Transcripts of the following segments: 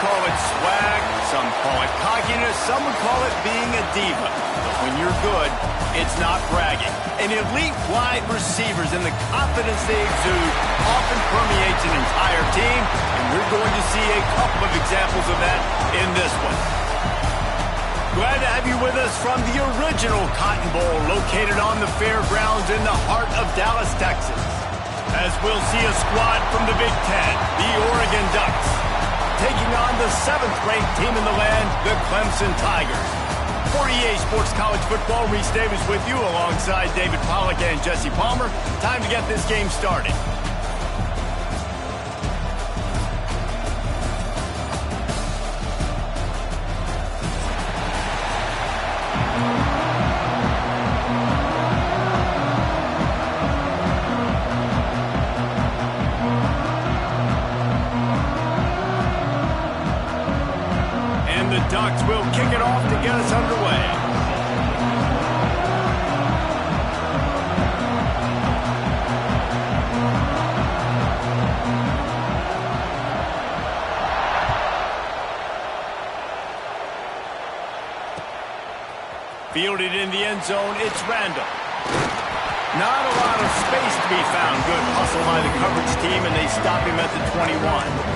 call it swag, some call it cockiness, some would call it being a diva. But when you're good, it's not bragging. And elite wide receivers and the confidence they exude often permeates an entire team, and we're going to see a couple of examples of that in this one. Glad to have you with us from the original Cotton Bowl located on the fairgrounds in the heart of Dallas, Texas. As we'll see a squad from the Big Ten, the Oregon Ducks, taking on the 7th-ranked team in the land, the Clemson Tigers. For EA Sports College Football, Reese Davis with you alongside David Pollack and Jesse Palmer. Time to get this game started. Ducks will kick it off to get us underway. Fielded in the end zone, it's Randall. Not a lot of space to be found. Good hustle by the coverage team, and they stop him at the 21.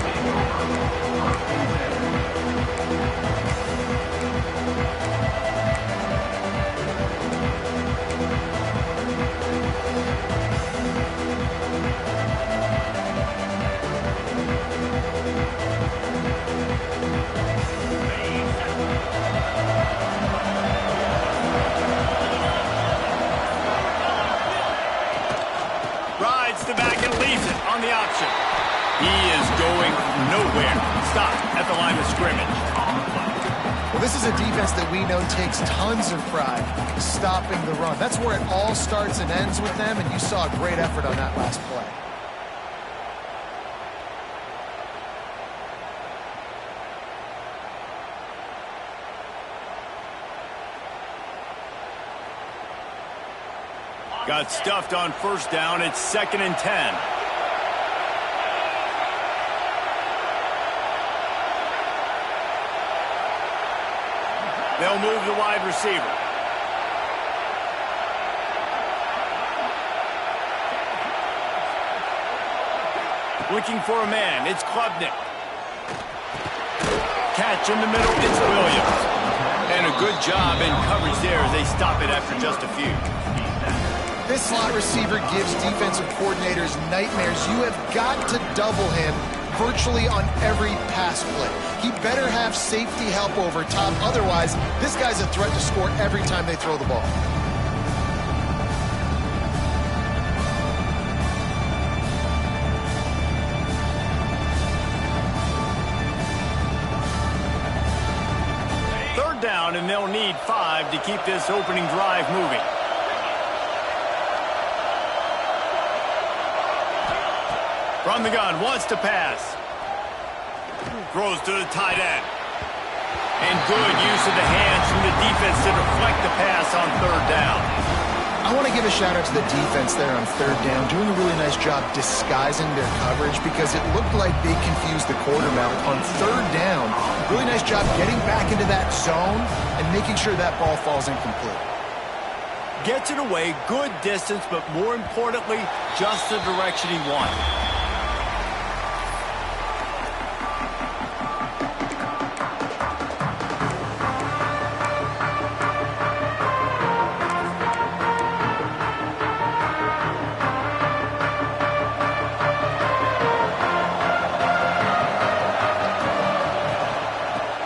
The option. He is going nowhere. Stop at the line of scrimmage. Well, this is a defense that we know takes tons of pride stopping the run. That's where it all starts and ends with them, and you saw a great effort on that last play. Got stuffed on first down. It's 2nd and 10. They'll move the wide receiver. Looking for a man. It's Klubnik. Catch in the middle. It's Williams. And a good job in coverage there as they stop it after just a few. This slot receiver gives defensive coordinators nightmares. You have got to double him virtually on every pass play. He better have safety help over top. Otherwise, this guy's a threat to score every time they throw the ball. Third down, and they'll need 5 to keep this opening drive moving. From the gun, wants to pass. Throws to the tight end. And good use of the hands from the defense to deflect the pass on third down. I want to give a shout out to the defense there on third down, doing a really nice job disguising their coverage because it looked like they confused the quarterback on third down. Really nice job getting back into that zone and making sure that ball falls incomplete. Gets it away, good distance, but more importantly, just the direction he wanted.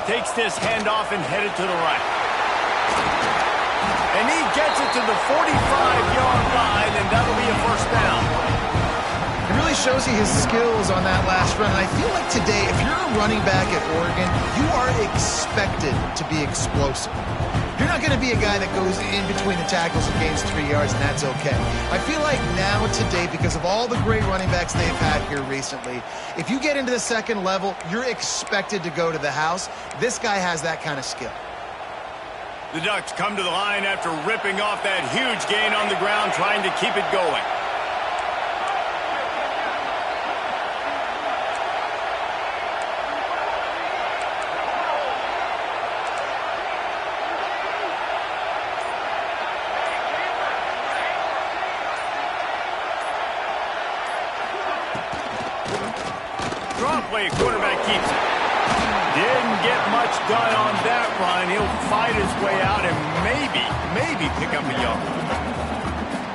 Takes this handoff and headed to the right. And he gets it to the 45-yard line, and that'll be a first down. It really shows you his skills on that last run. And I feel like today, if you're a running back at Oregon, you are expected to be explosive. You're not going to be a guy that goes in between the tackles and gains 3 yards, and that's okay. I feel like now today, because of all the great running backs they've had here recently, if you get into the second level, you're expected to go to the house. This guy has that kind of skill. The Ducks come to the line after ripping off that huge gain on the ground, trying to keep it going. Draw play, quarterback keeps it. Didn't get much done on that run. He'll fight his way out and maybe pick up a yard.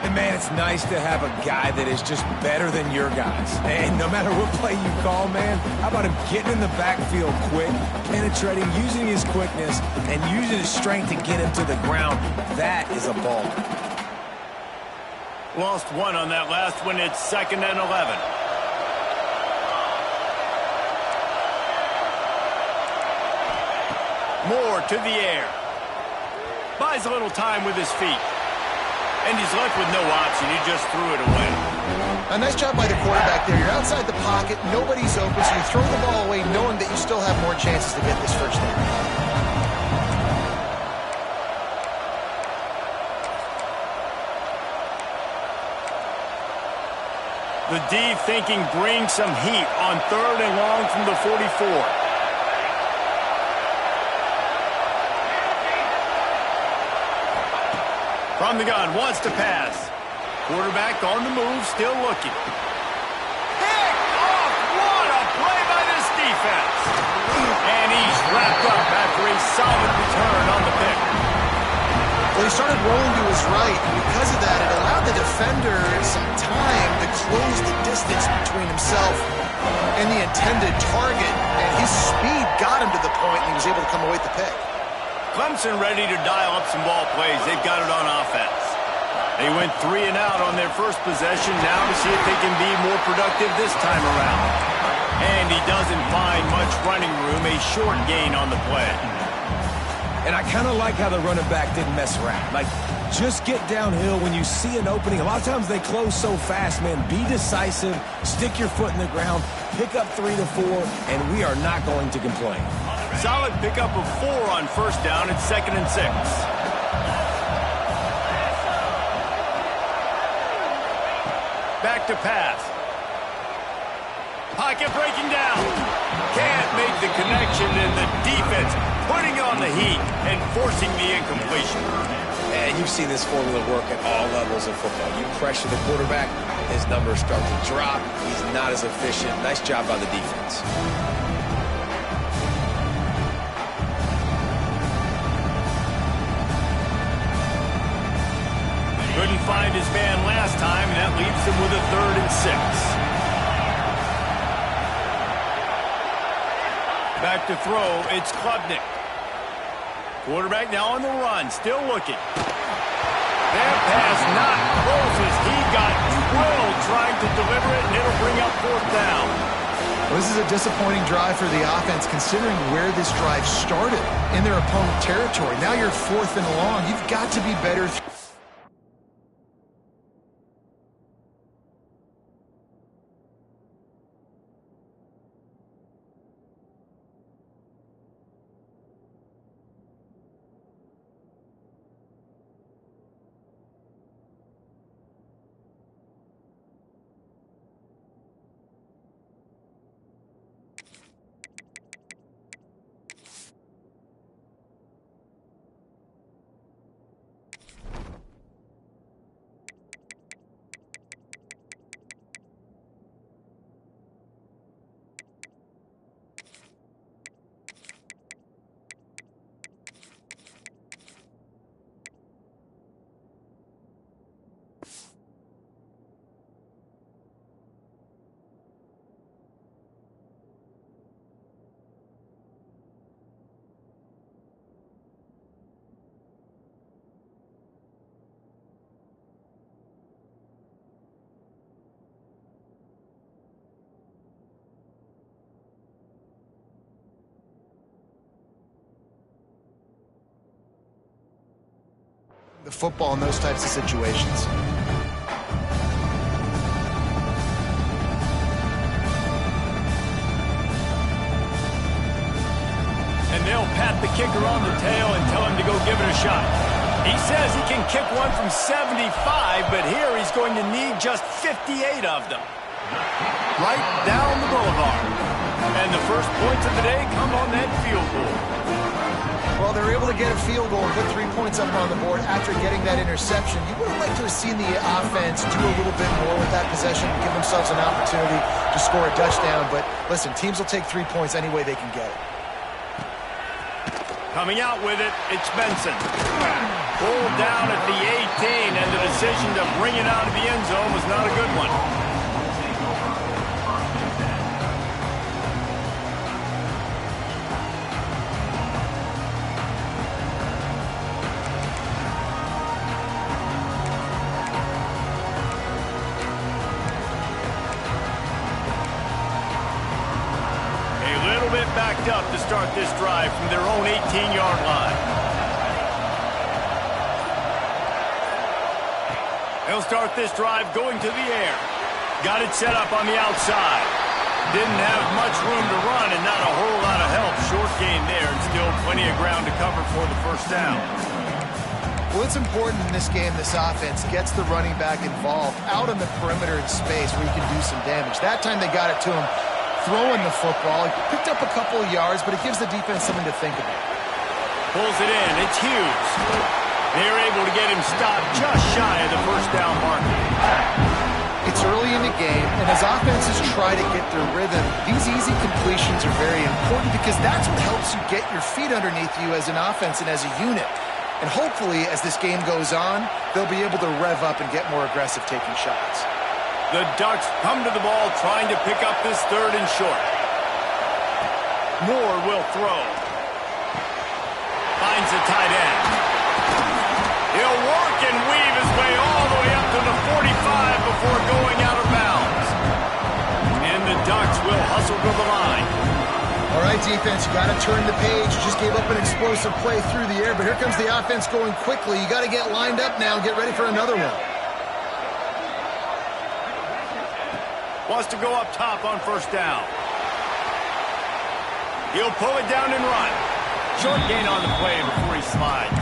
And man, it's nice to have a guy that is just better than your guys. And no matter what play you call, man, how about him getting in the backfield quick, penetrating, using his quickness, and using his strength to get him to the ground. That is a ball. Lost one on that last one. It's 2nd and 11. Moore to the air. Buys a little time with his feet. And he's left with no option. He just threw it away. A nice job by the quarterback there. You're outside the pocket. Nobody's open, so you throw the ball away knowing that you still have more chances to get this first down. The D thinking bring some heat on 3rd and long from the 44. From the gun, wants to pass. Quarterback on the move, still looking. Pick off! What a play by this defense! And he's wrapped up after a solid return on the pick. Well, he started rolling to his right, and because of that, it allowed the defender some time to close the distance between himself and the intended target, and his speed got him to the point, and he was able to come away with the pick. Clemson ready to dial up some ball plays. They've got it on offense. They went 3 and out on their first possession. Now to see if they can be more productive this time around. And he doesn't find much running room. A short gain on the play. And I kind of like how the running back didn't mess around. Like, just get downhill when you see an opening. A lot of times they close so fast, man. Be decisive. Stick your foot in the ground. Pick up 3 to 4, and we are not going to complain. Solid pickup of 4 on first down. It's 2nd and 6. Back to pass. Pocket breaking down. Can't make the connection, and the defense putting on the heat and forcing the incompletion. And you've seen this formula work at all levels of football. You pressure the quarterback, his numbers start to drop. He's not as efficient. Nice job by the defense. Couldn't find his man last time, and that leaves him with a 3rd and 6. Back to throw, it's Klubnik. Quarterback now on the run, still looking. That pass not close as he got drilled trying to deliver it, and it'll bring up 4th down. Well, this is a disappointing drive for the offense, considering where this drive started in their opponent territory. Now you're 4th and long. You've got to be better. The football in those types of situations. And they'll pat the kicker on the tail and tell him to go give it a shot. He says he can kick one from 75, but here he's going to need just 58 of them. Right down the boulevard. And the first points of the day come on that field goal. Well, they were able to get a field goal and put 3 points up on the board after getting that interception. You would have liked to have seen the offense do a little bit more with that possession, give themselves an opportunity to score a touchdown. But listen, teams will take 3 points any way they can get it. Coming out with it, it's Benson. Pulled down at the 18, and the decision to bring it out of the end zone was not a good one. Backed up to start this drive from their own 18-yard line. They'll start this drive going to the air. Got it set up on the outside. Didn't have much room to run and not a whole lot of help. Short gain there and still plenty of ground to cover for the first down. Well, it's important in this game this offense gets the running back involved out on the perimeter in space where he can do some damage. That time they got it to him throwing the football. He picked up a couple of yards, but it gives the defense something to think about. Pulls it in. It's Hughes. They're able to get him stopped just shy of the first down marker. It's early in the game, and as offenses try to get their rhythm, these easy completions are very important because that's what helps you get your feet underneath you as an offense and as a unit. And hopefully, as this game goes on, they'll be able to rev up and get more aggressive taking shots. The Ducks come to the ball trying to pick up this 3rd and short. Moore will throw. Finds the tight end. He'll work and weave his way all the way up to the 45 before going out of bounds. And the Ducks will hustle to the line. All right, defense, you got to turn the page. You just gave up an explosive play through the air, but here comes the offense going quickly. You got to get lined up now and get ready for another one. Wants to go up top on first down. He'll pull it down and run. Short gain on the play before he slides.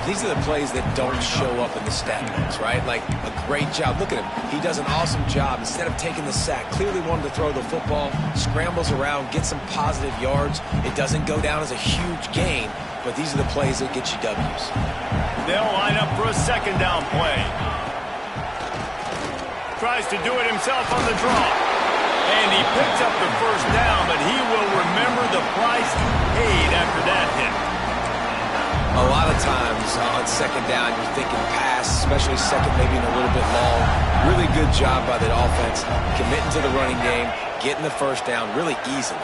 These are the plays that don't show up in the stat books, right? Like a great job. Look at him. He does an awesome job. Instead of taking the sack, clearly wanted to throw the football, scrambles around, get some positive yards. It doesn't go down as a huge gain, but these are the plays that get you W's. They'll line up for a second down play. Tries to do it himself on the draw. And he picks up the first down, but he will remember the price he paid after that hit. A lot of times on second down, you're thinking pass, especially second, maybe a little bit long. Really good job by the offense, committing to the running game, getting the first down really easily.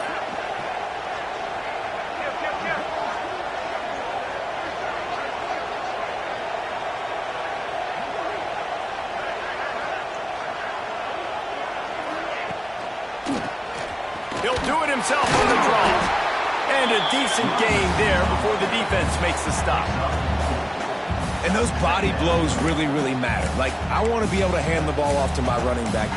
He'll do it himself on the draw. And a decent gain there before the defense makes the stop. And those body blows really, really matter. Like, I want to be able to hand the ball off to my running back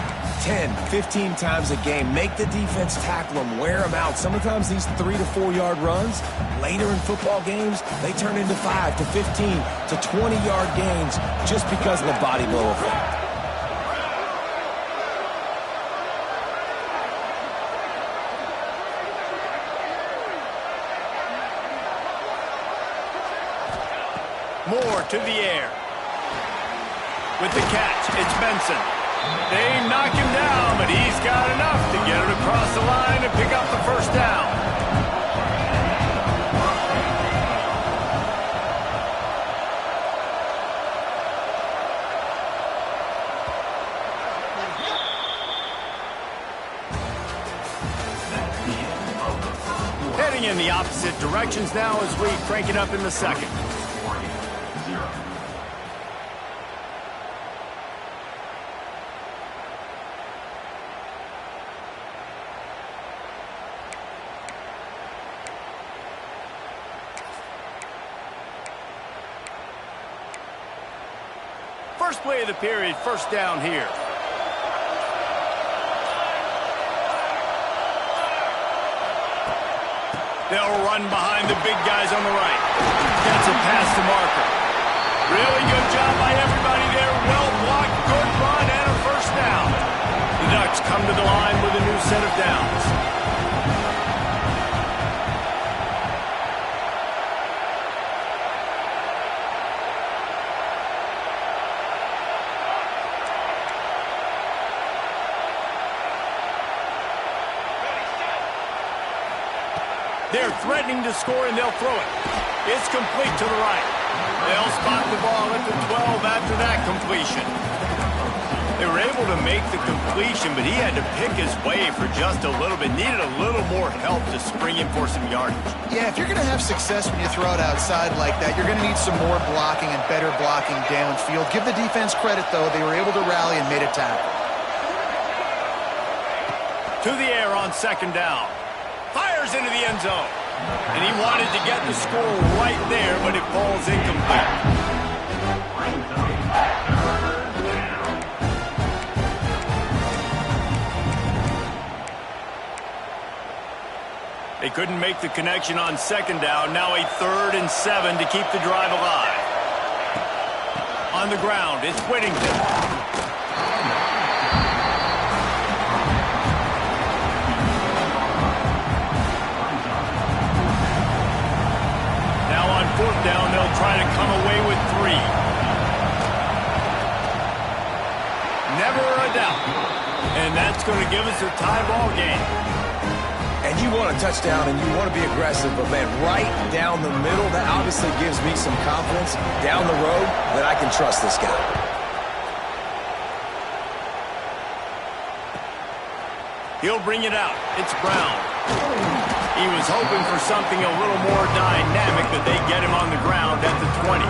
10, 15 times a game. Make the defense tackle them, wear them out. Sometimes these 3 to 4 yard runs, later in football games, they turn into 5 to 15 to 20 yard gains just because of the body blow effect. Moore to the air. With the catch, it's Benson. They knock him down, but he's got enough to get it across the line and pick up the first down. Heading in the opposite directions now as we crank it up in the second. First play of the period, first down here. They'll run behind the big guys on the right. Gets a pass to Marker. Really good job by everybody there. Well blocked, good run, and a first down. The Ducks come to the line with a new set of downs. They're threatening to score, and they'll throw it. It's complete to the right. They'll spot the ball at the 12 after that completion. They were able to make the completion, but he had to pick his way for just a little bit. Needed a little more help to spring in for some yardage. Yeah, if you're going to have success when you throw it outside like that, you're going to need some more blocking and better blocking downfield. Give the defense credit, though. They were able to rally and made a tackle. To the air on second down. Fires into the end zone. And he wanted to get the score right there, but it falls incomplete. They couldn't make the connection on second down. Now a 3rd and 7 to keep the drive alive. On the ground, it's Whittington. Now on 4th down, they'll try to come away with 3. Never a doubt. And that's going to give us a tie ball game. And you want a touchdown and you want to be aggressive, but, man, right down the middle, that obviously gives me some confidence down the road that I can trust this guy. He'll bring it out. It's Brown. He was hoping for something a little more dynamic, but they get him on the ground at the 20.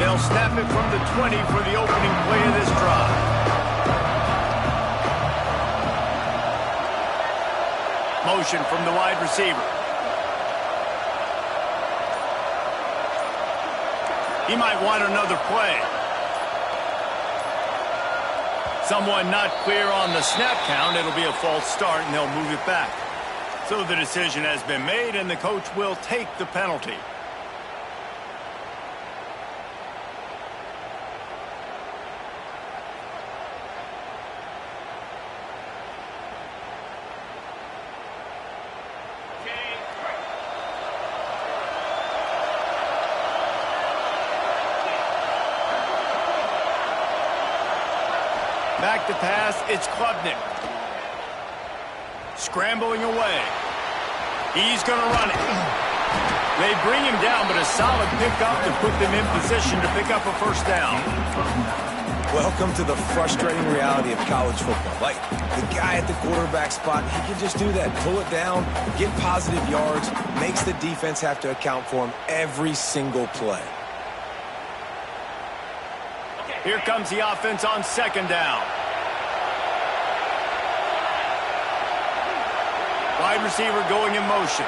They'll snap it from the 20 for the opening play of this drive. Motion from the wide receiver. He might want another play. Someone not clear on the snap count. It'll be a false start, and they'll move it back. So the decision has been made, and the coach will take the penalty. Back to pass, it's Klubnik. Scrambling away. He's going to run it. They bring him down, but a solid pickup to put them in position to pick up a first down. Welcome to the frustrating reality of college football. Like, the guy at the quarterback spot, he can just do that. Pull it down, get positive yards, makes the defense have to account for him every single play. Here comes the offense on second down. Wide receiver going in motion.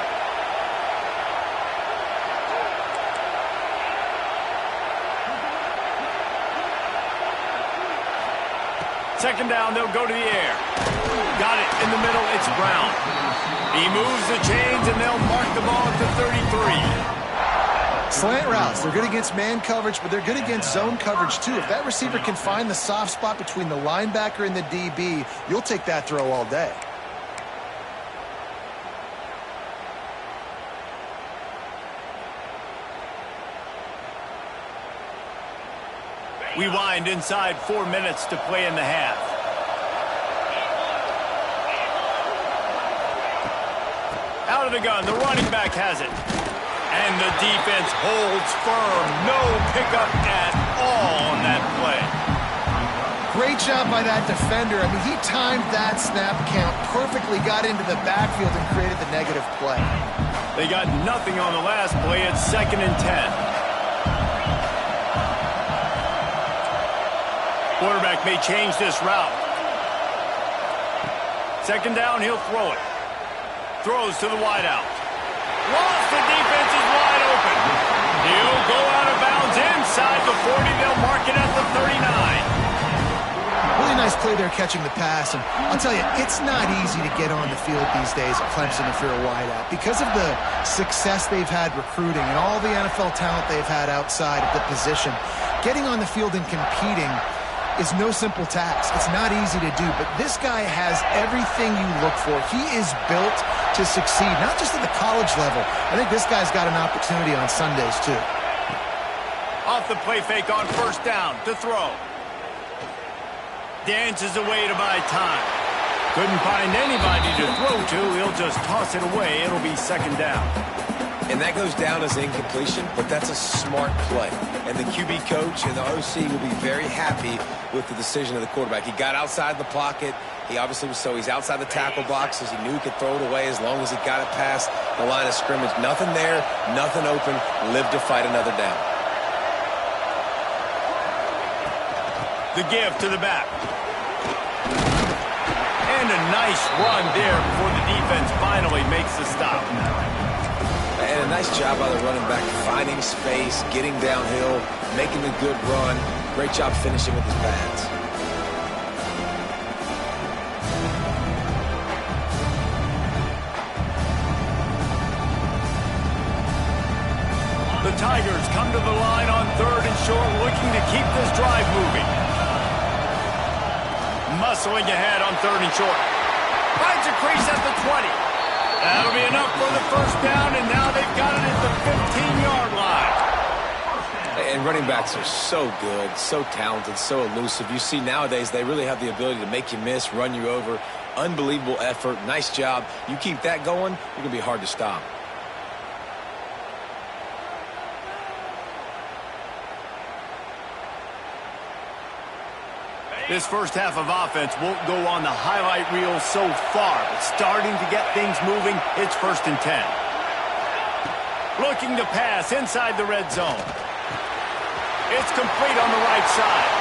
Second down, they'll go to the air. Got it in the middle, it's Brown. He moves the chains, and they'll mark the ball at the 33. Slant routes, they're good against man coverage, but they're good against zone coverage too. If that receiver can find the soft spot between the linebacker and the DB, you'll take that throw all day. We wind inside 4 minutes to play in the half. Out of the gun, the running back has it. And the defense holds firm. No pickup at all on that play. Great job by that defender. I mean, he timed that snap count perfectly, got into the backfield and created the negative play. They got nothing on the last play. It's 2nd and 10. Quarterback may change this route. Second down, he'll throw it. Throws to the wideout. Lost, the defense is wide open. He'll go out of bounds inside the 40. They'll mark it at the 39. Really nice play there catching the pass. And I'll tell you, it's not easy to get on the field these days at Clemson if you're a wideout. Because of the success they've had recruiting and all the NFL talent they've had outside of the position, getting on the field and competing is no simple task. It's not easy to do, but this guy has everything you look for. He is built to succeed, not just at the college level. I think this guy's got an opportunity on Sundays, too. Off the play fake on first down to throw. dances away to buy time. Couldn't find anybody to throw to. He'll just toss it away. It'll be second down. And that goes down as incompletion, but that's a smart play. And the QB coach and the OC will be very happy with the decision of the quarterback. He got outside the pocket. He obviously was he's outside the tackle boxes. He knew he could throw it away as long as he got it past the line of scrimmage. Nothing there, nothing open. Live to fight another down. The give to the back. And a nice run there before the defense finally makes the stop. And a nice job by the running back, finding space, getting downhill, making a good run. Great job finishing with his pads. The Tigers come to the line on 3rd and short, looking to keep this drive moving. Muscling ahead on 3rd and short. Finds a crease at the 20. That'll be enough for the first down, and now they've got it at the 15-yard line. And running backs are so good, so talented, so elusive. You see nowadays they really have the ability to make you miss, run you over. Unbelievable effort. Nice job. You keep that going, you're going to be hard to stop. This first half of offense won't go on the highlight reel so far, but starting to get things moving, it's 1st and 10. Looking to pass inside the red zone. It's complete on the right side.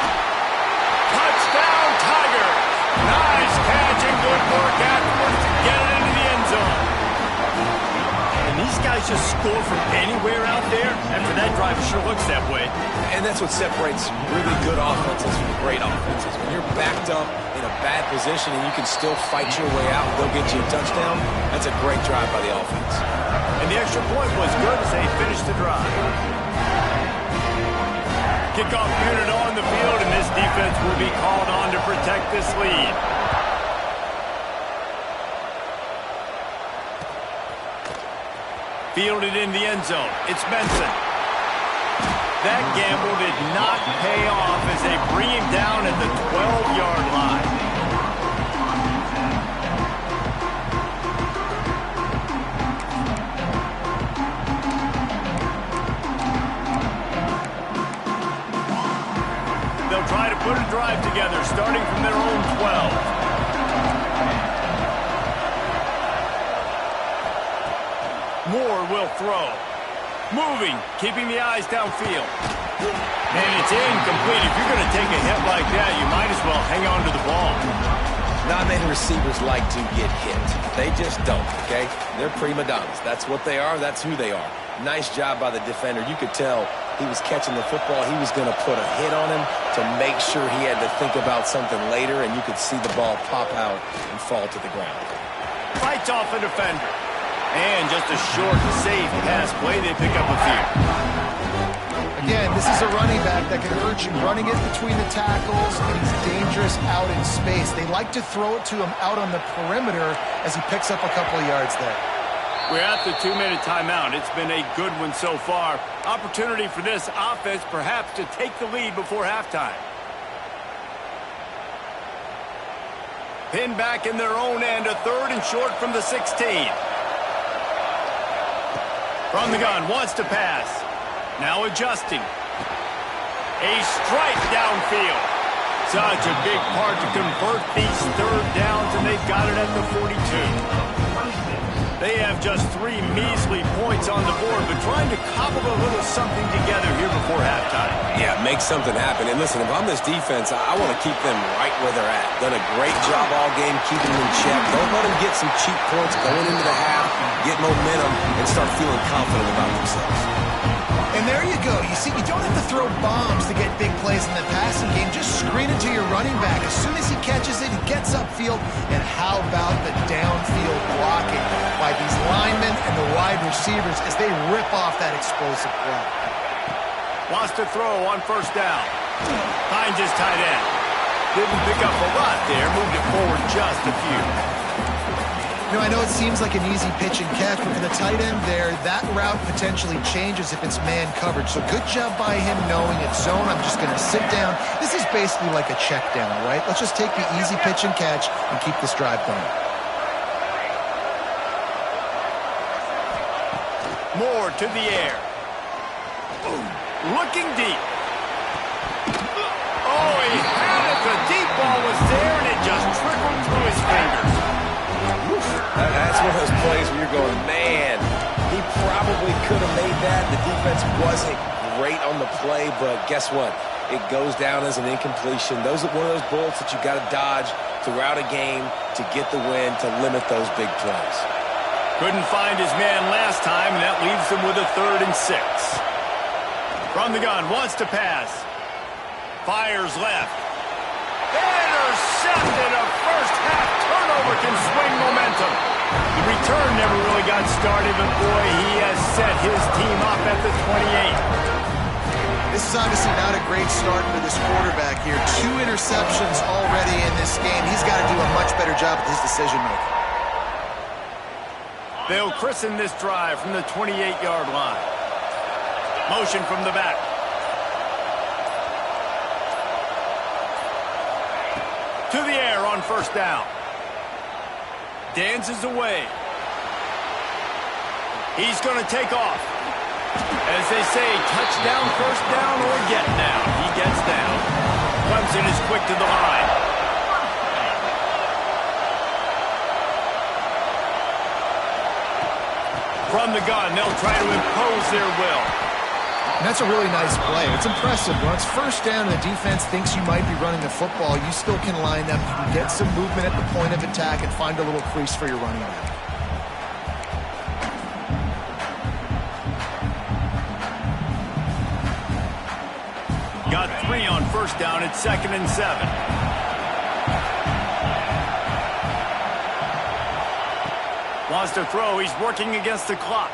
Touchdown, Tigers! Nice catch and good work afterwards to get it into the end zone. And these guys just score from anywhere out there. After that drive, it sure looks that way. And that's what separates really good offenses from great offenses. When you're backed up in a bad position and you can still fight your way out and go get you a touchdown, that's a great drive by the offense. And the extra point was good as they finished the drive. Kickoff unit on the field, and this defense will be called on to protect this lead. Fielded in the end zone. It's Benson. That gamble did not pay off as they bring him down at the 12-yard line. They'll try to put a drive together, starting from their own 12. Moore will throw. Moving, keeping the eyes downfield. And it's incomplete. If you're going to take a hit like that, you might as well hang on to the ball. Not many receivers like to get hit. They just don't, okay? They're prima donnas. That's what they are. That's who they are. Nice job by the defender. You could tell he was catching the football. He was going to put a hit on him to make sure he had to think about something later, and you could see the ball pop out and fall to the ground. Fights off a defender. And just a short, safe pass play. They pick up a few. Again, this is a running back that can hurt you, running it between the tackles, and he's dangerous out in space. They like to throw it to him out on the perimeter as he picks up a couple of yards there. We're at the 2-minute timeout. It's been a good one so far. Opportunity for this offense perhaps to take the lead before halftime. Pinned back in their own end, a 3rd and short from the 16. From the gun, wants to pass. Now adjusting. A strike downfield. Such a big part to convert these 3rd downs, and they've got it at the 42. They have just 3 measly points on the board, but trying to cobble a little something together here before halftime. Yeah, make something happen. And listen, if I'm this defense, I want to keep them right where they're at. Done a great job all game keeping them in check. Don't let them get some cheap points going into the half, get momentum, and start feeling confident about themselves. And there you go. You see, you don't have to throw bombs to get big plays in the passing game. Just screen it to your running back. As soon as he catches it, he gets upfield. And how about the downfield blocking by these linemen and the wide receivers as they rip off that explosive play. Wants to throw on 1st down. Finds his tight end. Didn't pick up a lot there. Moved it forward just a few. You know, I know it seems like an easy pitch and catch, but for the tight end there, that route potentially changes if it's man coverage. So good job by him knowing it's zone. I'm just going to sit down. This is basically like a check down, right? Let's just take the easy pitch and catch and keep this drive going. More to the air. Looking deep. Oh, he had it. The deep ball was there, and it just trickled through his fingers. That's one of those plays where you're going, man, he probably could have made that. The defense wasn't great on the play, but guess what? It goes down as an incompletion. Those are one of those bullets that you got to dodge throughout a game to get the win, to limit those big plays. Couldn't find his man last time, and that leaves him with a 3rd and 6. From the gun, wants to pass. Fires left. Intercepted. A first-half turnover can swing momentum. The return never really got started, but boy, he has set his team up at the 28. This is obviously not a great start for this quarterback here. 2 interceptions already in this game. He's got to do a much better job with his decision-making. They'll christen this drive from the 28-yard line. Motion from the back. To the air on 1st down. Dances away. He's going to take off. As they say, touchdown, 1st down, or get down. He gets down. Clemson is quick to the line. From the gun, they'll try to impose their will. And that's a really nice play. It's impressive. When it's 1st down and the defense thinks you might be running the football, you still can line up. You can get some movement at the point of attack and find a little crease for your running back. Got 3 on 1st down. It's 2nd and 7. Wants to throw. He's working against the clock.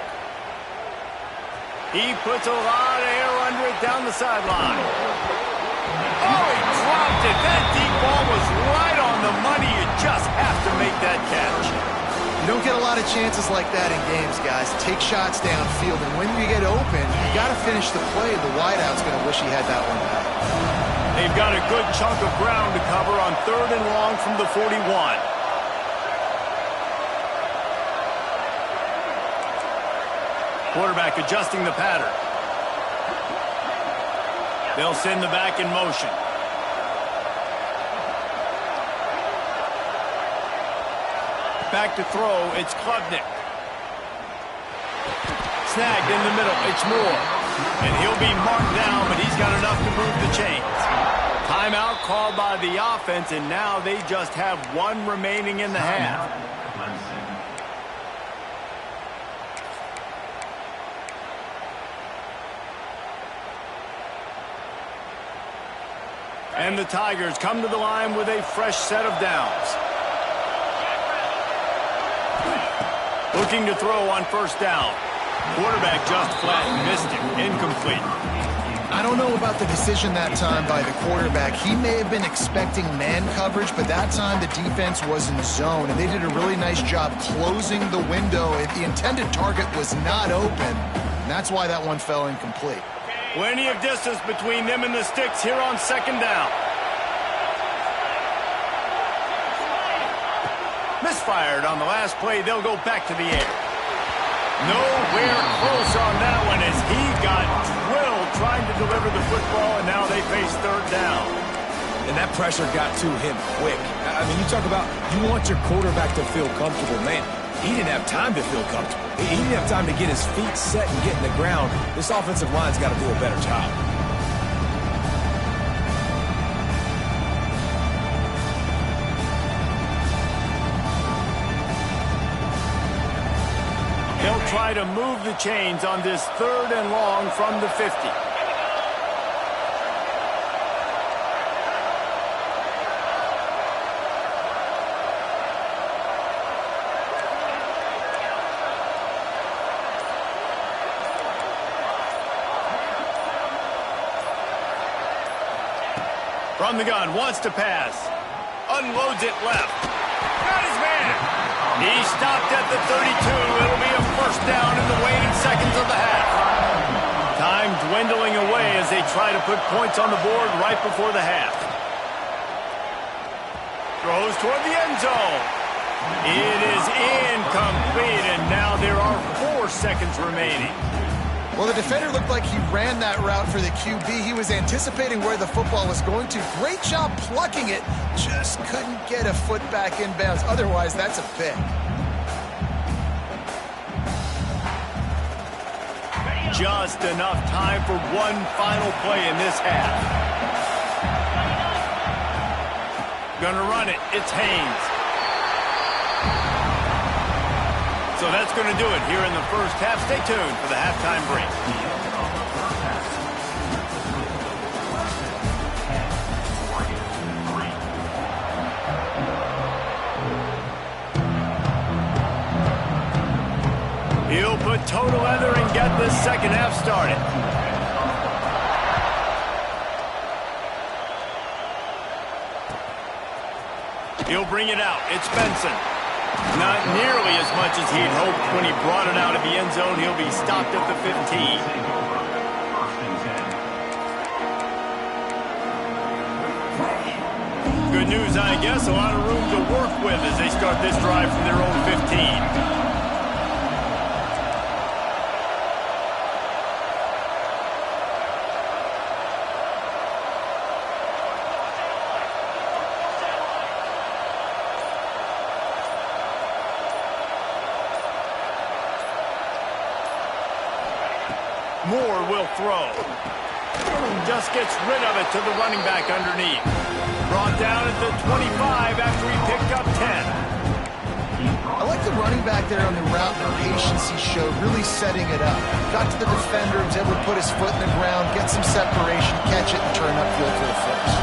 He puts a lot of air under it down the sideline. Oh, he dropped it. That deep ball was right on the money. You just have to make that catch. You don't get a lot of chances like that in games, guys. Take shots downfield, and when you get open, you got to finish the play. The wideout's going to wish he had that one back. They've got a good chunk of ground to cover on 3rd and long from the 41. Quarterback adjusting the pattern. They'll send the back in motion. Back to throw, it's Klubnik. Snagged in the middle, it's Moore. And he'll be marked down, but he's got enough to move the chains. Timeout called by the offense, and now they just have 1 remaining in the half. And the Tigers come to the line with a fresh set of downs. Looking to throw on 1st down. Quarterback just flat missed it. Incomplete. I don't know about the decision that time by the quarterback. He may have been expecting man coverage, but that time the defense was in zone, and they did a really nice job closing the window. If the intended target was not open, and that's why that one fell incomplete. Plenty of distance between them and the sticks here on 2nd down. Misfired on the last play. They'll go back to the air. Nowhere close on that one as he got drilled trying to deliver the football, and now they face 3rd down. And that pressure got to him quick. I mean, you talk about you want your quarterback to feel comfortable. Man, he didn't have time to feel comfortable. He didn't have time to get his feet set and get in the ground. This offensive line's got to do a better job. They'll try to move the chains on this 3rd and long from the 50. From the gun, wants to pass. Unloads it left. Got his man. He stopped at the 32. It'll be a first down in the waning seconds of the half. Time dwindling away as they try to put points on the board right before the half. Throws toward the end zone. It is incomplete, and now there are 4 seconds remaining. Well, the defender looked like he ran that route for the QB. He was anticipating where the football was going to. Great job plucking it. Just couldn't get a foot back in bounds. Otherwise, that's a pick. Just enough time for one final play in this half. Gonna run it. It's Haynes. So that's going to do it here in the first half. Stay tuned for the halftime break. He'll put total leather and get this second half started. He'll bring it out. It's Benson. Not nearly as much as he'd hoped when he brought it out of the end zone. He'll be stopped at the 15. Good news, I guess. A lot of room to work with as they start this drive from their own 15. Moore will throw. Just gets rid of it to the running back underneath. Brought down at the 25 after he picked up 10. I like the running back there on the route and the patience he showed, really setting it up. Got to the defender, was able to put his foot in the ground, get some separation, catch it, and turn upfield for the first.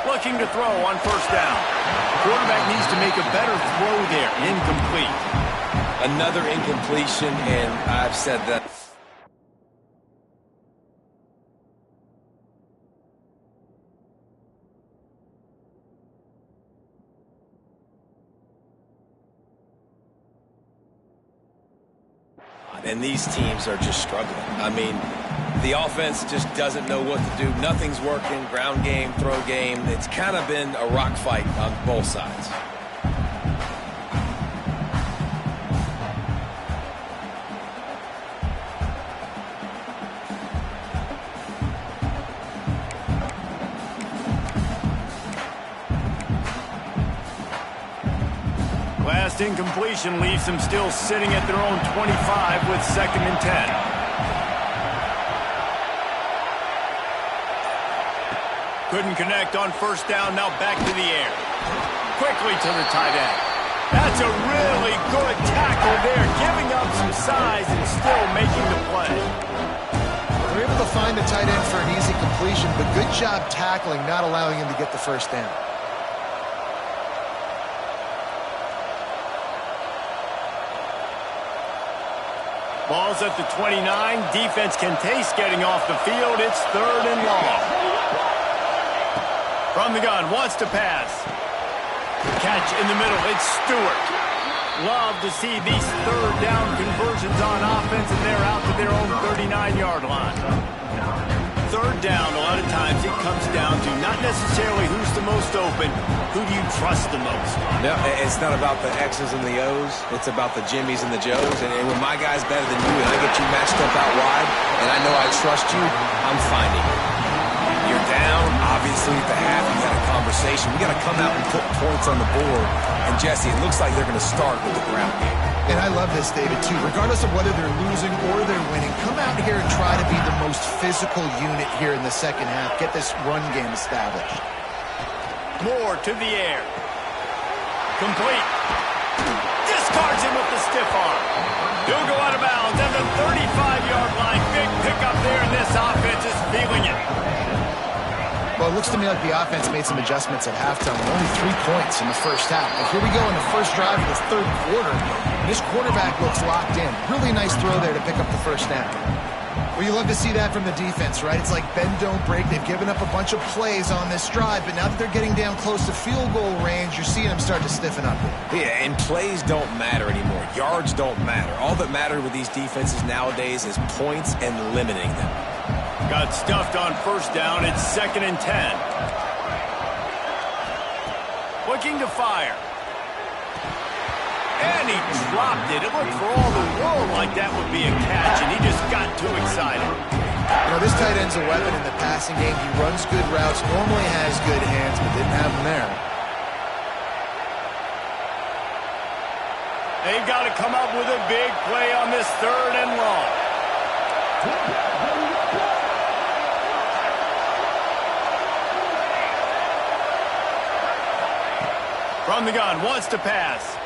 Looking to throw on first down. The quarterback needs to make a better throw there. Incomplete. Another incompletion, and I've said that. And these teams are just struggling. I mean, the offense just doesn't know what to do. Nothing's working. Ground game, throw game. It's kind of been a rock fight on both sides. Last incompletion leaves them still sitting at their own 25 with 2nd and 10. Couldn't connect on first down, now back to the air. Quickly to the tight end. That's a really good tackle there, giving up some size and still making the play. They're able to find the tight end for an easy completion, but good job tackling, not allowing him to get the first down. Ball's at the 29. Defense can taste getting off the field. It's 3rd and long. From the gun, wants to pass. Catch in the middle. It's Stewart. Love to see these 3rd down conversions on offense, and they're out to their own 39-yard line. 3rd down, a lot of times it comes down to not necessarily who's the most open, who do you trust the most? No, it's not about the X's and the O's. It's about the Jimmies and the Joes. And when my guy's better than you and I get you matched up out wide and I know I trust you, I'm finding it. You're down. Obviously, at the half, you had a conversation. We got to come out and put points on the board. And, Jesse, it looks like they're going to start with the ground game. And I love this, David, too. Regardless of whether they're losing or they're winning, come out here and try to be the most physical unit here in the second half. Get this run game established. Moore to the air. Complete. Discards him with the stiff arm. He'll go out of bounds at the 35-yard line. Big pickup there, and this offense is feeling it. Well, it looks to me like the offense made some adjustments at halftime. Only 3 points in the first half. But here we go in the first drive of this 3rd quarter. This quarterback looks locked in. Really nice throw there to pick up the first down. Well, you love to see that from the defense, right? It's like bend, don't break. They've given up a bunch of plays on this drive, but now that they're getting down close to field goal range, you're seeing them start to stiffen up. Yeah, and plays don't matter anymore. Yards don't matter. All that matters with these defenses nowadays is points and limiting them. Got stuffed on first down. It's 2nd and 10. Looking to fire. And he dropped it. It looked for all the world like that would be a catch, and he just got too excited. You know, this tight end's a weapon in the passing game. He runs good routes, normally has good hands, but didn't have them there. They've got to come up with a big play on this 3rd and long. From the gun, wants to pass.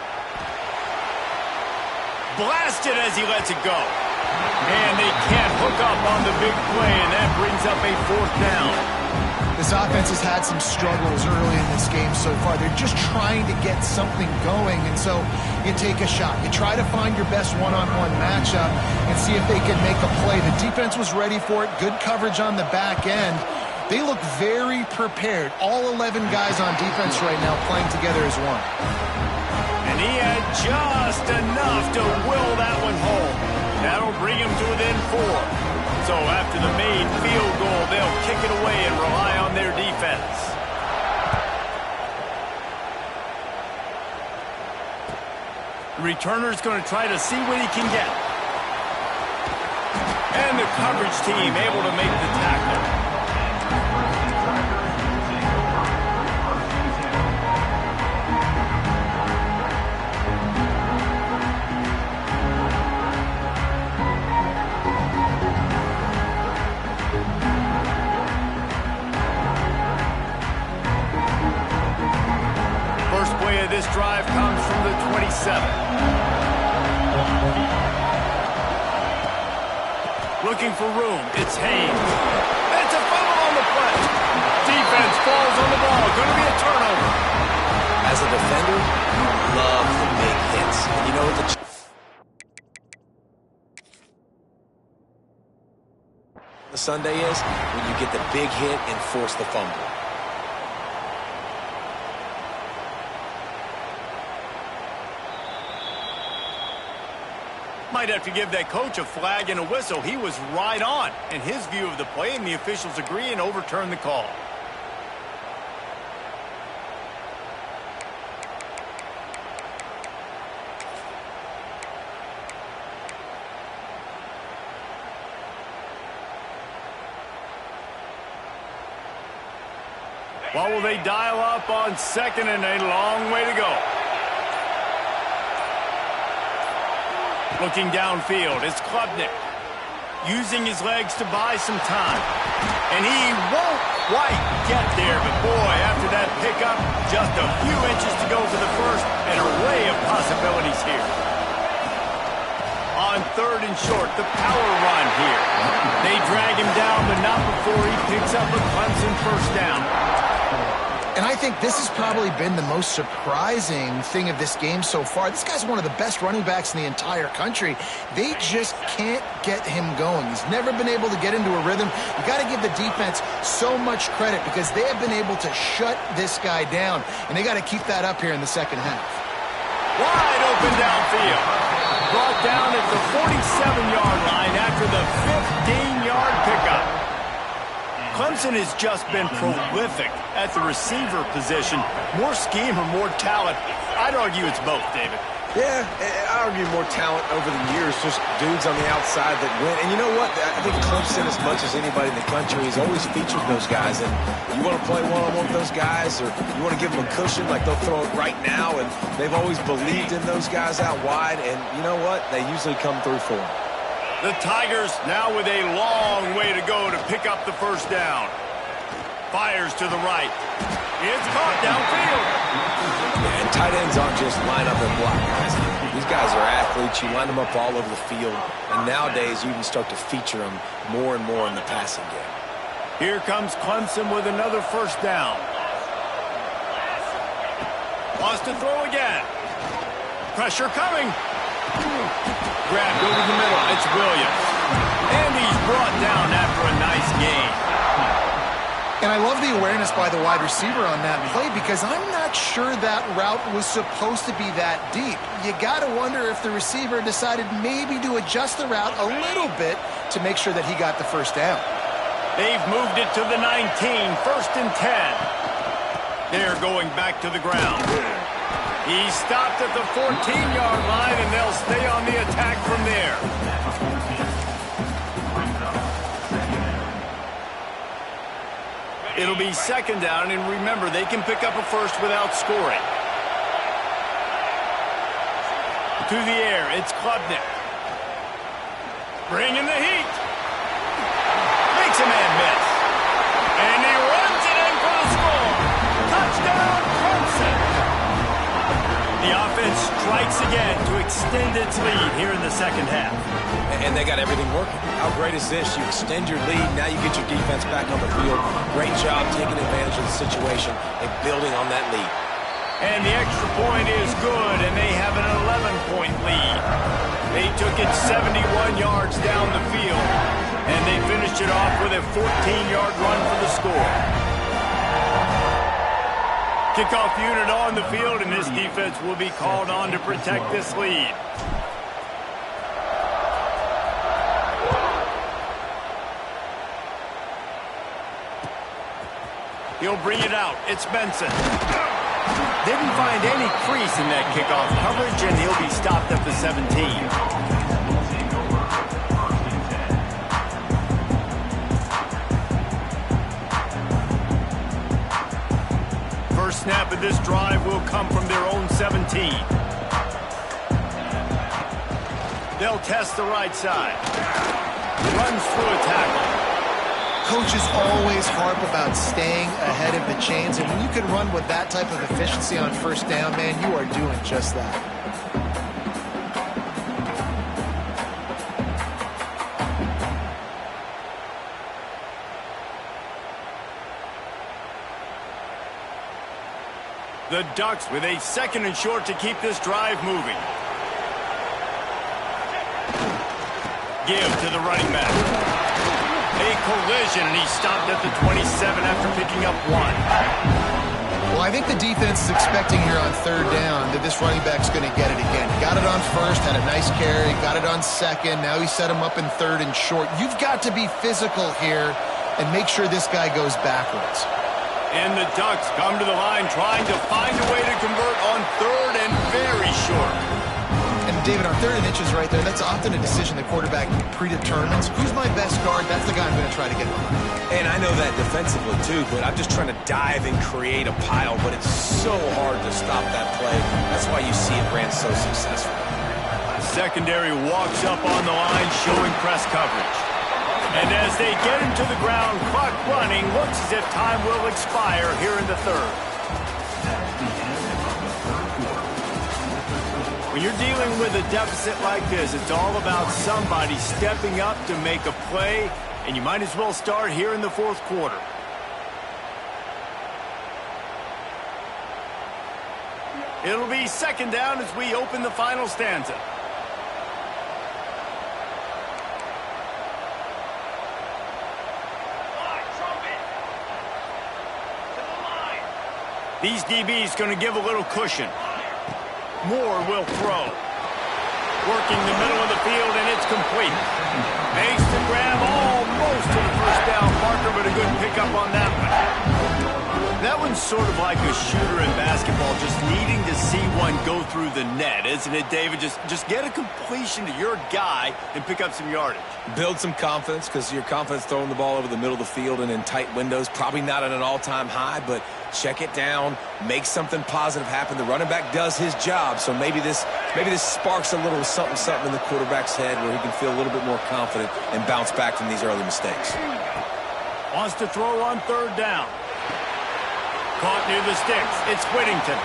Blasted as he lets it go. And they can't hook up on the big play, and that brings up a 4th down. This offense has had some struggles early in this game so far. They're just trying to get something going, and so you take a shot. You try to find your best one-on-one matchup and see if they can make a play. The defense was ready for it. Good coverage on the back end. They look very prepared. All 11 guys on defense right now playing together as one. And he had just enough to will that one home. That'll bring him to within 4. So after the made field goal, they'll kick it away and rely on their defense. The returner's going to try to see what he can get. And the coverage team able to make the tackle. This drive comes from the 27. Looking for room. It's Haynes. It's a fumble on the play. Defense falls on the ball. Going to be a turnover. As a defender, you love the big hits. And you know what the Sunday is? When you get the big hit and force the fumble. Might have to give that coach a flag and a whistle. He was right on in his view of the play, and the officials agree and overturn the call. What will they dial up on 2nd and a long way to go? Looking downfield, it's Klubnik. Using his legs to buy some time. And he won't quite get there, but boy, after that pickup, just a few inches to go for the first. An array of possibilities here. On 3rd and short, the power run here. They drag him down, but not before he picks up a Clemson first down. And I think this has probably been the most surprising thing of this game so far. This guy's one of the best running backs in the entire country. They just can't get him going. He's never been able to get into a rhythm. You got to give the defense so much credit because they have been able to shut this guy down, and they got to keep that up here in the 2nd half. Wide open downfield. Brought down at the 47-yard line after the 15-yard pickup. Clemson has just been prolific at the receiver position. More scheme or more talent? I'd argue it's both, David. Yeah, I argue more talent over the years, just dudes on the outside that win. And you know what? I think Clemson, as much as anybody in the country, has always featured those guys. And you want to play one-on-one with those guys, or you want to give them a cushion, like they'll throw it right now. And they've always believed in those guys out wide. And you know what? They usually come through for them. The Tigers now with a long way to go to pick up the first down. Fires to the right. It's caught downfield. And tight ends aren't just line up and block guys. These guys are athletes. You line them up all over the field. And nowadays, you can start to feature them more and more in the passing game. Here comes Clemson with another first down. Wants to throw again. Pressure coming. Grabbed over the middle. It's Williams. And he's brought down after a nice gain. And I love the awareness by the wide receiver on that play because I'm not sure that route was supposed to be that deep. You got to wonder if the receiver decided maybe to adjust the route a little bit to make sure that he got the first down. They've moved it to the 19, 1st and 10. They're going back to the ground. He stopped at the 14-yard line, and they'll stay on the attack from there. It'll be 2nd down, and remember, they can pick up a first without scoring. To the air, it's Klubnik. Bringing the heat. Makes a man miss. And he runs it in for the score. Touchdown, Clemson. The offense strikes again to extend its lead here in the 2nd half. And they got everything working. How great is this? You extend your lead, now you get your defense back on the field. Great job taking advantage of the situation and building on that lead. And the extra point is good, and they have an 11-point lead. They took it 71 yards down the field, and they finished it off with a 14-yard run for the score. Kickoff unit on the field, and this defense will be called on to protect this lead. He'll bring it out. It's Benson. Didn't find any crease in that kickoff coverage, and he'll be stopped at the 17. First snap of this drive will come from their own 17. They'll test the right side. Runs through a tackle. Coaches always harp about staying ahead of the chains, and when you can run with that type of efficiency on 1st down, man, you are doing just that. The Ducks with a 2nd and short to keep this drive moving. Give to the running back. A collision, and he stopped at the 27 after picking up 1. Well, I think the defense is expecting here on 3rd down that this running back's going to get it again. Got it on 1st, had a nice carry, got it on 2nd. Now he set him up in 3rd and short. You've got to be physical here and make sure this guy goes backwards. And the Ducks come to the line trying to find a way to convert on 3rd and very short. And David, on 3rd and inches right there, that's often a decision the quarterback predetermines. Who's my best guard? That's the guy I'm going to try to get behind. And I know that defensively too, but I'm just trying to dive and create a pile, but it's so hard to stop that play. That's why you see it ran so successful. Secondary walks up on the line showing press coverage. And as they get him to the ground, clock running, looks as if time will expire here in the 3rd. When you're dealing with a deficit like this, it's all about somebody stepping up to make a play, and you might as well start here in the 4th quarter. It'll be 2nd down as we open the final stanza. These DBs going to give a little cushion. Moore will throw. Working the middle of the field, and it's complete. Makes the grab almost to the 1st down marker, but a good pickup on that one. That one's sort of like a shooter in basketball, just needing to see one go through the net, isn't it, David? Just get a completion to your guy and pick up some yardage. Build some confidence, because your confidence throwing the ball over the middle of the field and in tight windows, probably not at an all-time high, but check it down, make something positive happen. The running back does his job, so maybe this sparks a little something in the quarterback's head where he can feel a little bit more confident and bounce back from these early mistakes. Wants to throw on 3rd down. Caught near the sticks. It's Whittington.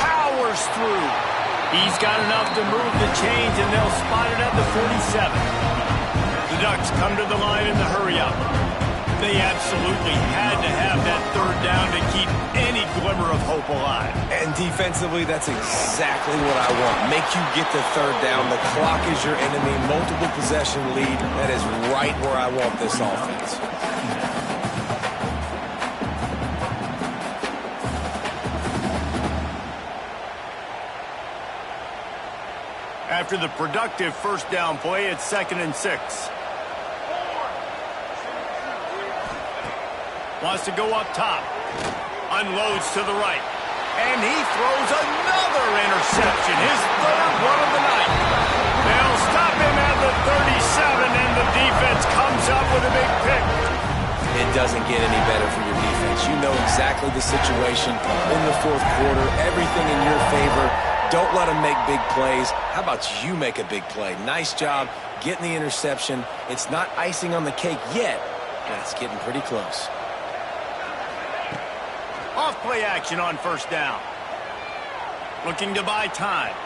Powers through. He's got enough to move the chains, and they'll spot it at the 47. The Ducks come to the line in the hurry-up. They absolutely had to have that third down to keep any glimmer of hope alive. And defensively, that's exactly what I want. Make you get the third down. The clock is your enemy. Multiple possession lead. That is right where I want this offense. After the productive first down play, it's 2nd and 6. Wants to go up top. Unloads to the right. And he throws another interception. His third one of the night. They'll stop him at the 37, and the defense comes up with a big pick. It doesn't get any better for your defense. You know exactly the situation in the fourth quarter. Everything in your favor. Don't let them make big plays. How about you make a big play? Nice job getting the interception. It's not icing on the cake yet, but it's getting pretty close. Off play action on first down. Looking to buy time.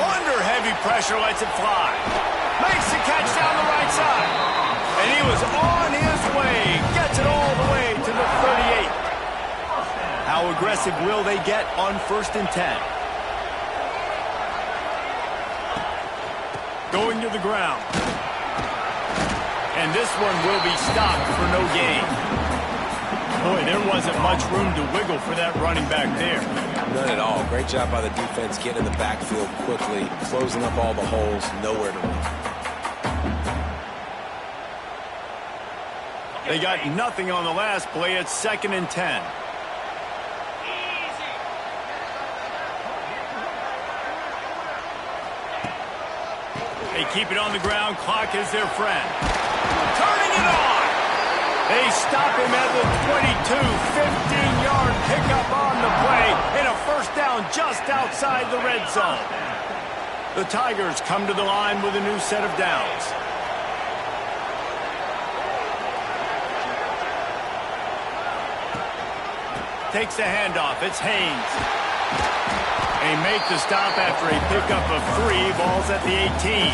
Under heavy pressure, lets it fly. Makes the catch down the right side. And he was on his way. Gets it all the way to the 38. How aggressive will they get on 1st and 10? Going to the ground. And this one will be stopped for no gain. Boy, there wasn't much room to wiggle for that running back there. None at all. Great job by the defense getting in the backfield quickly, closing up all the holes, nowhere to run. They got nothing on the last play. It's 2nd and 10. They keep it on the ground. Clock is their friend. Turning it on. They stop him at the 22. 15-yard pickup on the play. And a first down just outside the red zone. The Tigers come to the line with a new set of downs. Takes the handoff. It's Haynes. They make the stop after a pickup of 3. Ball's at the 18.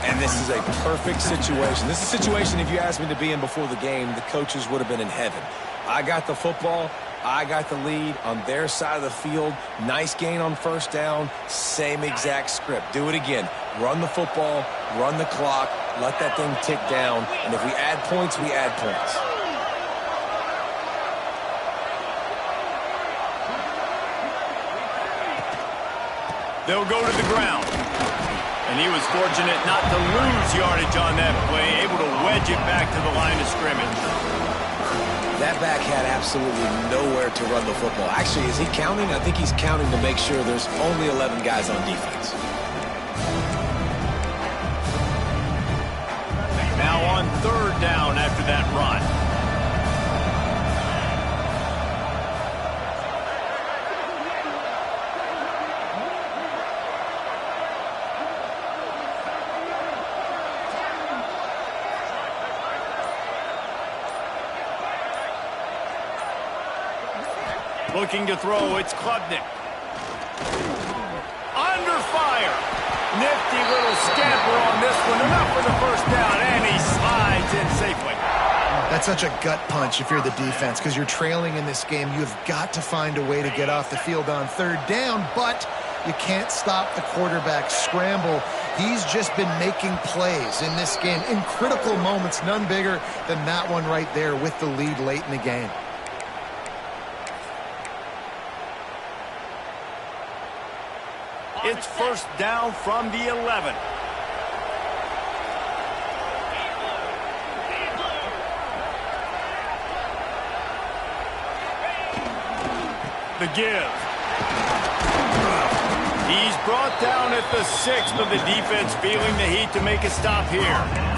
And this is a perfect situation. This is a situation, if you asked me to be in before the game, the coaches would have been in heaven. I got the football. I got the lead on their side of the field. Nice gain on first down. Same exact script. Do it again. Run the football. Run the clock. Let that thing tick down. And if we add points, we add points. They'll go to the ground. And he was fortunate not to lose yardage on that play, able to wedge it back to the line of scrimmage. That back had absolutely nowhere to run the football. Actually, is he counting? I think he's counting to make sure there's only 11 guys on defense. Now on 3rd down after that run. Looking to throw, it's Klubnik. Under fire. Nifty little scamper on this one. Enough for the first down, and he slides in safely. That's such a gut punch if you're the defense, because you're trailing in this game. You've got to find a way to get off the field on 3rd down, but you can't stop the quarterback scramble. He's just been making plays in this game in critical moments, none bigger than that one right there with the lead late in the game. It's first down from the 11. The give. He's brought down at the 6, but the defense feeling the heat to make a stop here.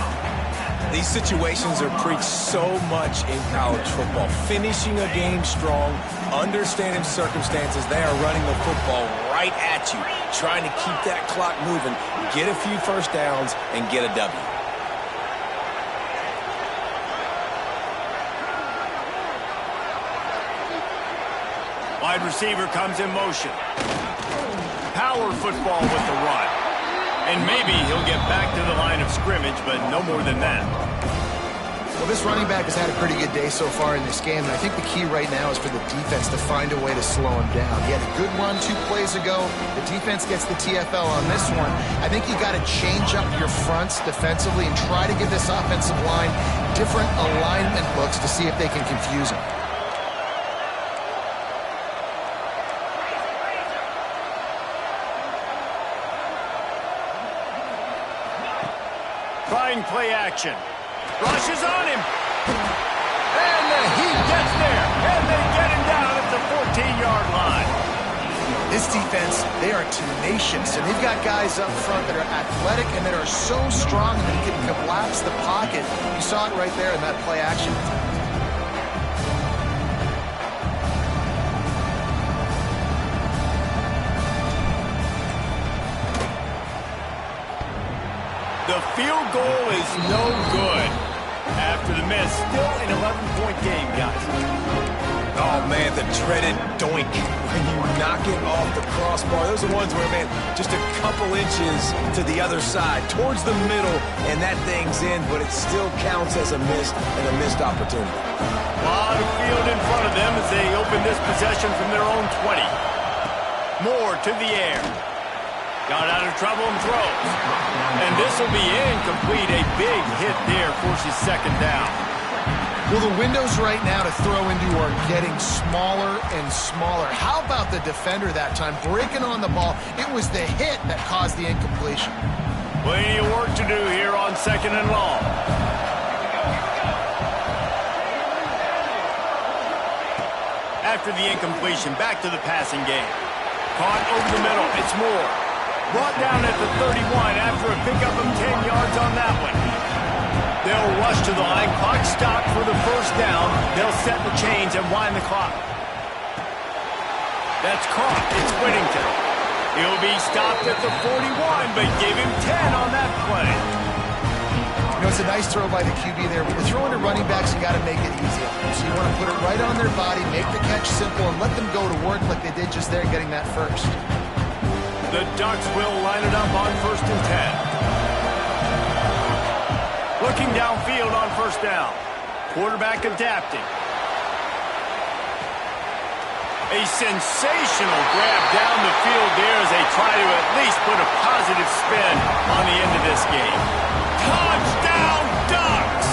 These situations are preached so much in college football. Finishing a game strong, understanding circumstances. They are running the football right at you, trying to keep that clock moving, get a few first downs, and get a W. Wide receiver comes in motion. Power football with the run. And maybe he'll get back to the line of scrimmage, but no more than that. Well, this running back has had a pretty good day so far in this game, and I think the key right now is for the defense to find a way to slow him down. He had a good run 2 plays ago. The defense gets the TFL on this one. I think you got to change up your fronts defensively and try to give this offensive line different alignment looks to see if they can confuse him. Trying play action. Rushes on him. And the heat gets there. And they get him down at the 14-yard line. This defense, they are tenacious, and they've got guys up front that are athletic and that are so strong that they can collapse the pocket. You saw it right there in that play action. The field goal is no good. After the miss, still an 11-point game, guys. Oh, man, the dreaded doink when you knock it off the crossbar. Those are the ones where, man, just a couple inches to the other side, towards the middle, and that thing's in, but it still counts as a missed and a missed opportunity. A lot of field in front of them as they open this possession from their own 20. Moore to the air. Got out of trouble and throws. And this will be incomplete. A big hit there forces second down. Well, the windows right now to throw into are getting smaller and smaller. How about the defender that time breaking on the ball? It was the hit that caused the incompletion. Plenty of work to do here on second and long. After the incompletion, back to the passing game. Caught over the middle. It's Moore. Brought down at the 31 after a pickup of 10 yards on that one. They'll rush to the line. Clock stopped for the first down. They'll set the chains and wind the clock. That's caught. It's Whittington. He'll be stopped at the 41, but give him 10 on that play. You know, it's a nice throw by the QB there. When you're throwing to running backs, you got to make it easy on them. So you want to put it right on their body, make the catch simple, and let them go to work like they did just there, getting that first. The Ducks will line it up on 1st and 10. Looking downfield on 1st down. Quarterback adapting. A sensational grab down the field there as they try to at least put a positive spin on the end of this game. Touchdown, Ducks!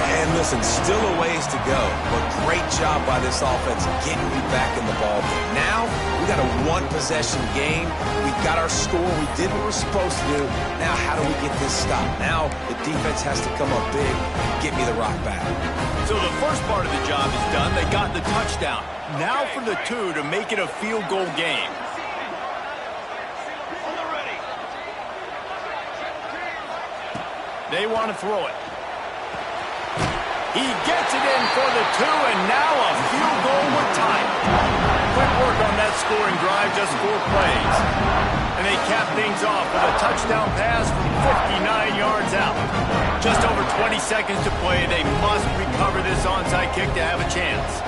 And listen, still a ways to go, but great job by this offense getting you back in the ball game. Now, we got a one-possession game. We got our score. We did what we're supposed to do. Now, how do we get this stopped? Now, the defense has to come up big and get me the rock back. So the first part of the job is done. They got the touchdown. Now for the 2 to make it a field goal game. They want to throw it. He gets it in for the 2, and now a field goal with time. Quick work on that scoring drive, just 4 plays. And they cap things off with a touchdown pass from 59 yards out. Just over 20 seconds to play. They must recover this onside kick to have a chance.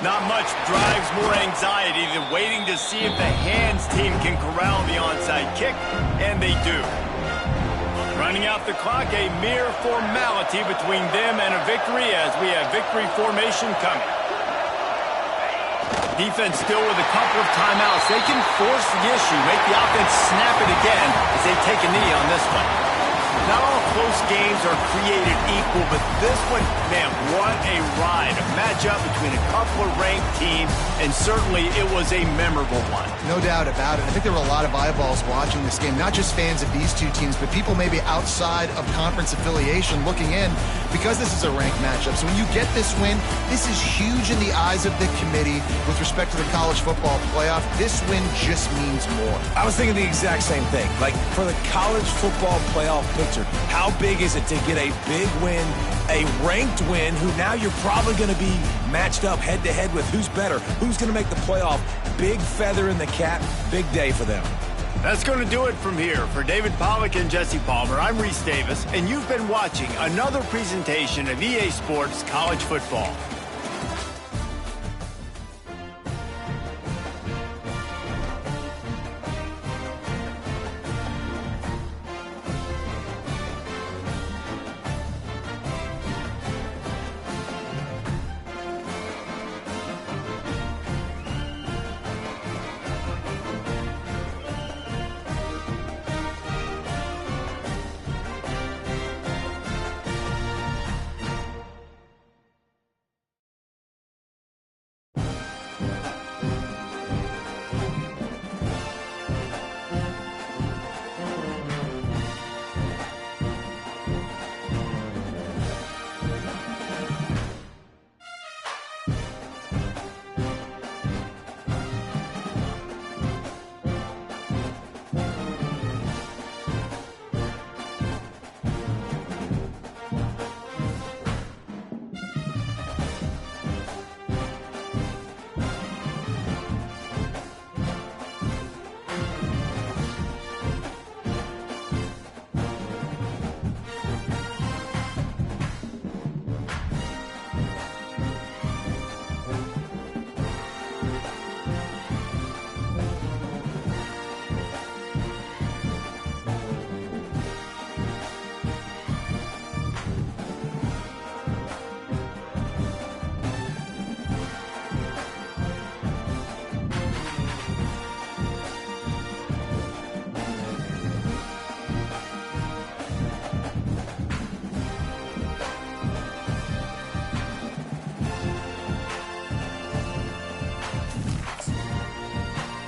Not much drives more anxiety than waiting to see if the hands team can corral the onside kick, and they do. Running out the clock, a mere formality between them and a victory as we have victory formation coming. Defense still with a couple of timeouts. They can force the issue, make the offense snap it again as they take a knee on this one. Not all close games are created equal, but this one, man, what a ride. A matchup between a couple of ranked teams, and certainly it was a memorable one. No doubt about it. I think there were a lot of eyeballs watching this game, not just fans of these two teams, but people maybe outside of conference affiliation looking in because this is a ranked matchup. So when you get this win, this is huge in the eyes of the committee with respect to the college football playoff. This win just means more. I was thinking the exact same thing. Like, for the college football playoff picture, how big is it to get a big win, a ranked win, who now you're probably going to be matched up head-to-head with who's better, who's going to make the playoff. Big feather in the cap, big day for them. That's going to do it from here. For David Pollack and Jesse Palmer, I'm Reese Davis, and you've been watching another presentation of EA Sports College Football.